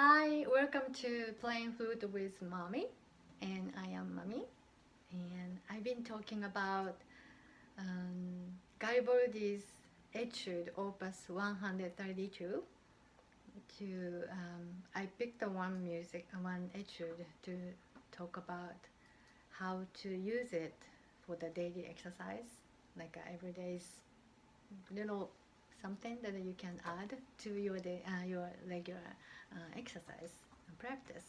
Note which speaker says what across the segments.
Speaker 1: Hi, welcome to Playing Flute with Mami, and I am Mami, and I've been talking about Gariboldi's Etude Opus 132. I picked one etude to talk about how to use it for the daily exercise, like every day's little something that you can add to your regular exercise and practice.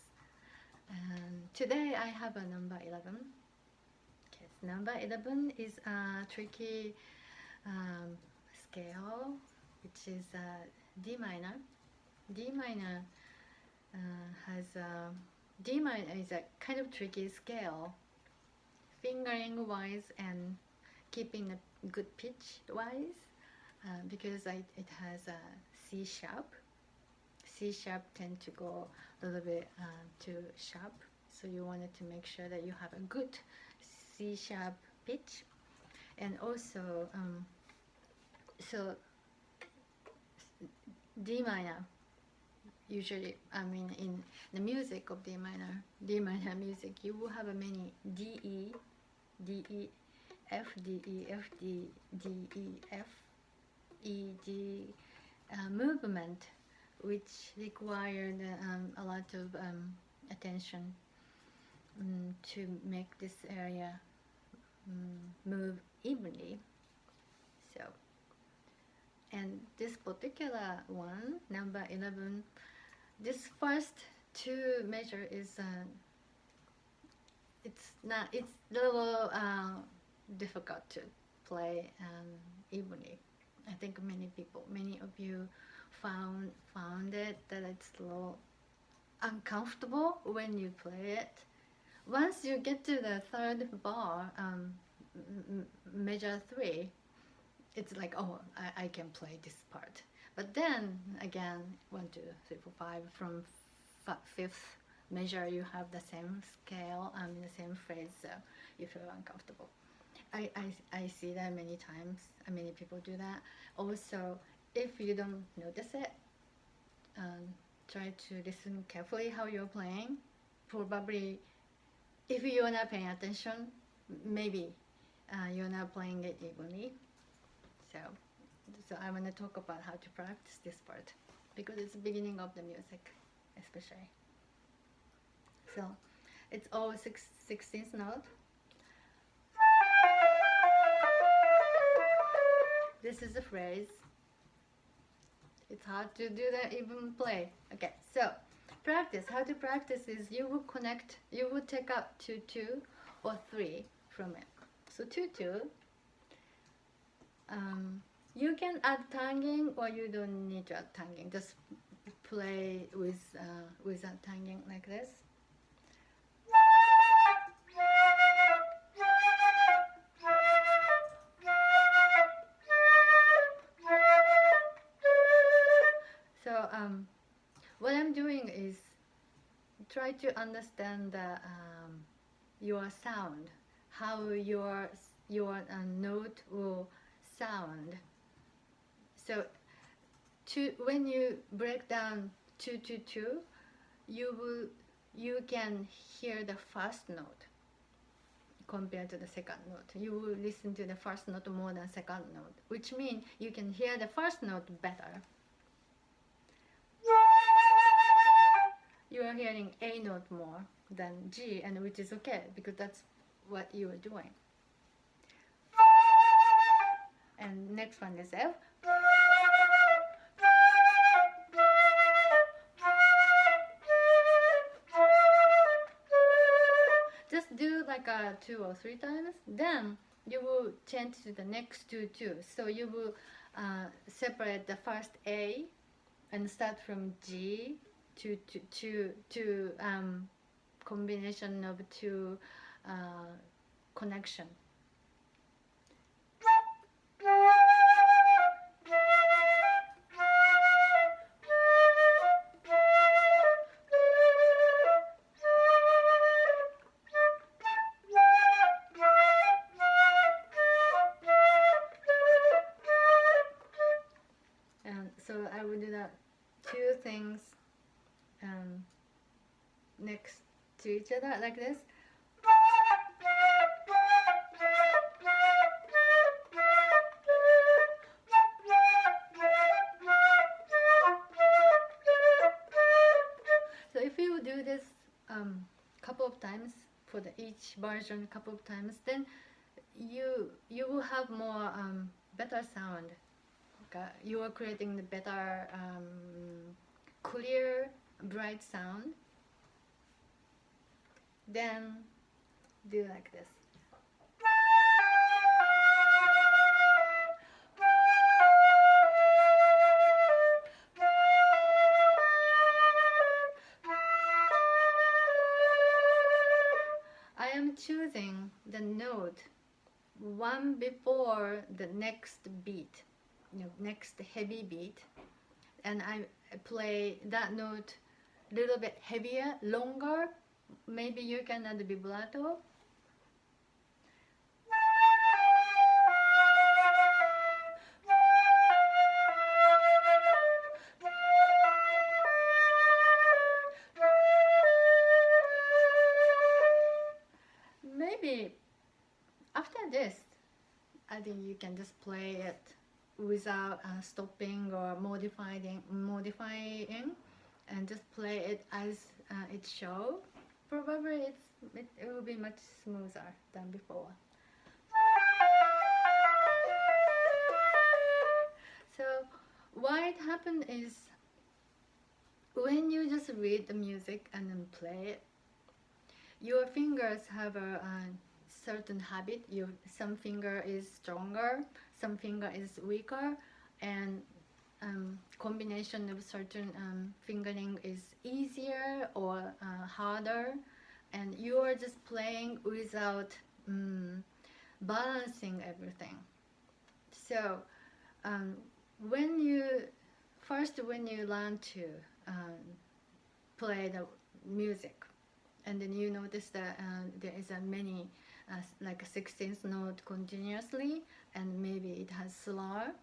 Speaker 1: And today I have a number 11. Yes, number 11 is a tricky scale, which is D minor. D minor D minor is a kind of tricky scale, fingering wise and keeping a good pitch wise. Because it has a C sharp. C sharp tend to go a little bit too sharp, so you wanted to make sure that you have a good C sharp pitch. And also, so D minor, usually, in the music of D minor music, you will have many D, E, F, D, E, F, D, E, F, E, G movement, which required a lot of attention to make this area move evenly. So, and this particular one, number 11, this first two measure is it's a little difficult to play evenly. I think many of you found it that it's a little uncomfortable when you play it. Once you get to the third bar, measure 3, it's like, oh, I can play this part. But then again, 1, 2, 3, 4, 5, from fifth measure you have the same scale, the same phrase, so you feel uncomfortable. I see that many times. Many people do that. Also, if you don't notice it, try to listen carefully how you're playing. Probably, if you're not paying attention, maybe you're not playing it evenly. So I want to talk about how to practice this part, because it's the beginning of the music, especially. So it's all 16th note. This is a phrase. It's hard to do the even play. Okay, so practice. How to practice is you will take out 2, 2 or 3 from it. So 2, 2. You can add tonguing, or you don't need to add tonguing. Just play without tonguing like this. So what I'm doing is try to understand your sound, how your note will sound. So when you break down 2, 2, 2, you can hear the first note compared to the second note. You will listen to the first note more than second note, which means you can hear the first note better. You are hearing A note more than G, and which is okay, because that's what you are doing. And next one is F. Just do like 2 or 3 times, then you will change to the next 2, 2. So you will separate the first A and start from G to combination of 2 connection. And so I will do that 2 things next to each other like this. So if you do this couple of times for each version, couple of times, then you will have more better sound. You are creating the better clear, bright sound. Then do like this. I am choosing the note one before the next beat, next heavy beat, and I play that note a little bit heavier, longer. Maybe you can add vibrato. Maybe after this, I think you can just play it without stopping or modifying, and just play it as it shows. Probably it will be much smoother than before. So what it happened is, when you just read the music and then play it, your fingers have a certain habit. Some finger is stronger, some finger is weaker, and combination of certain fingering is easier or harder, and you are just playing without balancing everything. So when you learn to play the music, and then you notice that there is a many like a 16th note continuously, and maybe it has slower,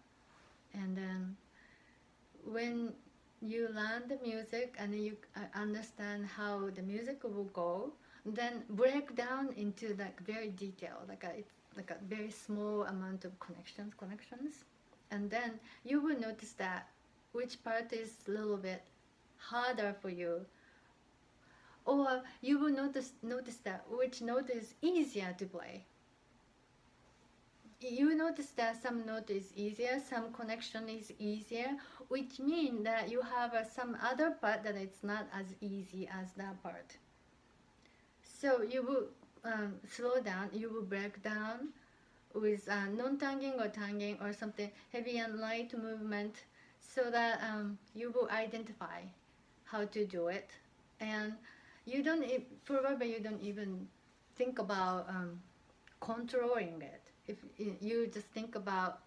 Speaker 1: and then when you learn the music and you understand how the music will go, then break down into like very detailed, it's like a very small amount of connections, and then you will notice that which part is a little bit harder for you, or you will notice that which note is easier to play. You notice that some note is easier, some connection is easier, which means that you have some other part that it's not as easy as that part. So you will slow down, you will break down with non-tanging or tanging or something heavy and light movement, so that you will identify how to do it, and probably you don't even think about controlling it. If you just think about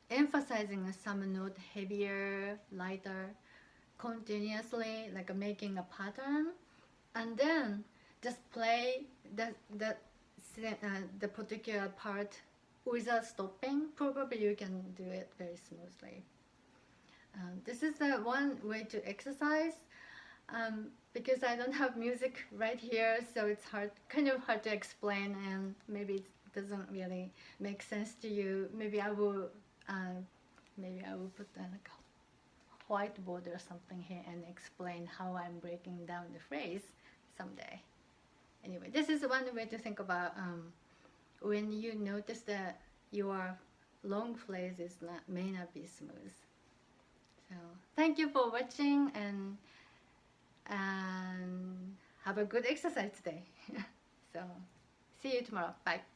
Speaker 1: emphasizing some note heavier, lighter, continuously, like making a pattern, and then just play the particular part without stopping, probably you can do it very smoothly. This is the one way to exercise. Because I don't have music right here, so it's kind of hard to explain, and maybe it doesn't really make sense to you. Maybe I will put like a whiteboard or something here and explain how I'm breaking down the phrase someday. Anyway, this is one way to think about when you notice that your long phrase may not be smooth. So thank you for watching, and have a good exercise today. So see you tomorrow. Bye.